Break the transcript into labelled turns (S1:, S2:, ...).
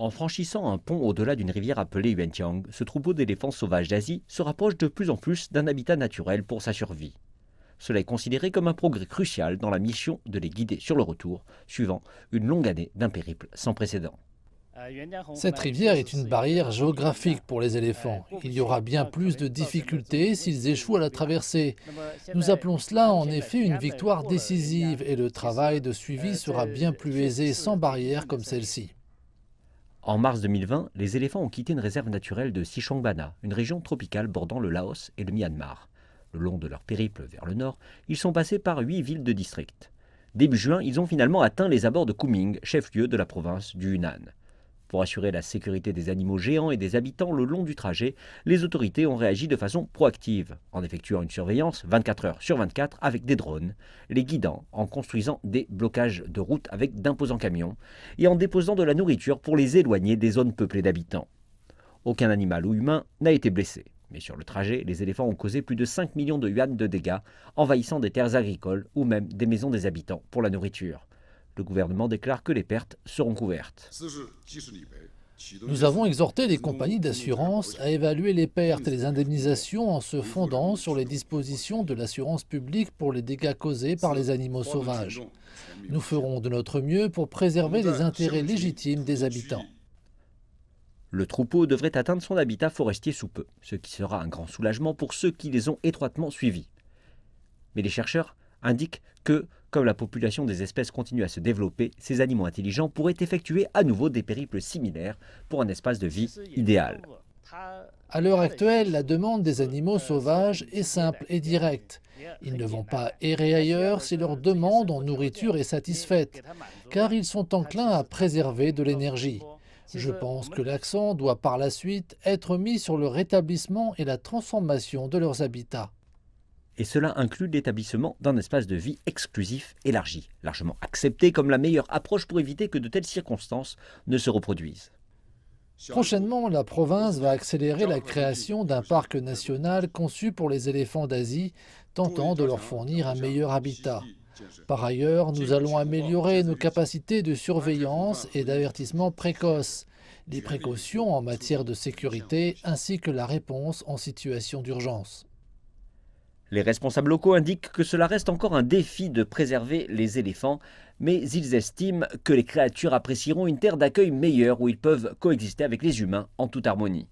S1: En franchissant un pont au-delà d'une rivière appelée Yuanqiang, ce troupeau d'éléphants sauvages d'Asie se rapproche de plus en plus d'un habitat naturel pour sa survie. Cela est considéré comme un progrès crucial dans la mission de les guider sur le retour, suivant une longue année d'un périple sans précédent.
S2: Cette rivière est une barrière géographique pour les éléphants. Il y aura bien plus de difficultés s'ils échouent à la traverser. Nous appelons cela en effet une victoire décisive et le travail de suivi sera bien plus aisé sans barrière comme celle-ci.
S1: En mars 2020, les éléphants ont quitté une réserve naturelle de Xishuangbanna, une région tropicale bordant le Laos et le Myanmar. Le long de leur périple vers le nord, ils sont passés par 8 villes de district. Début juin, ils ont finalement atteint les abords de Kunming, chef-lieu de la province du Yunnan. Pour assurer la sécurité des animaux géants et des habitants le long du trajet, les autorités ont réagi de façon proactive, en effectuant une surveillance 24 heures sur 24 avec des drones, les guidant en construisant des blocages de route avec d'imposants camions et en déposant de la nourriture pour les éloigner des zones peuplées d'habitants. Aucun animal ou humain n'a été blessé, mais sur le trajet, les éléphants ont causé plus de 5 millions de yuan de dégâts, envahissant des terres agricoles ou même des maisons des habitants pour la nourriture. Le gouvernement déclare que les pertes seront couvertes.
S2: Nous avons exhorté les compagnies d'assurance à évaluer les pertes et les indemnisations en se fondant sur les dispositions de l'assurance publique pour les dégâts causés par les animaux sauvages. Nous ferons de notre mieux pour préserver les intérêts légitimes des habitants.
S1: Le troupeau devrait atteindre son habitat forestier sous peu, ce qui sera un grand soulagement pour ceux qui les ont étroitement suivis. Mais les chercheurs indiquent que, comme la population des espèces continue à se développer, ces animaux intelligents pourraient effectuer à nouveau des périples similaires pour un espace de vie idéal.
S2: À l'heure actuelle, la demande des animaux sauvages est simple et directe. Ils ne vont pas errer ailleurs si leur demande en nourriture est satisfaite, car ils sont enclins à préserver de l'énergie. Je pense que l'accent doit par la suite être mis sur le rétablissement et la transformation de leurs habitats.
S1: Et cela inclut l'établissement d'un espace de vie exclusif élargi, largement accepté comme la meilleure approche pour éviter que de telles circonstances ne se reproduisent.
S2: Prochainement, la province va accélérer la création d'un parc national conçu pour les éléphants d'Asie, tentant de leur fournir un meilleur habitat. Par ailleurs, nous allons améliorer nos capacités de surveillance et d'avertissement précoce, les précautions en matière de sécurité ainsi que la réponse en situation d'urgence.
S1: Les responsables locaux indiquent que cela reste encore un défi de préserver les éléphants, mais ils estiment que les créatures apprécieront une terre d'accueil meilleure où ils peuvent coexister avec les humains en toute harmonie.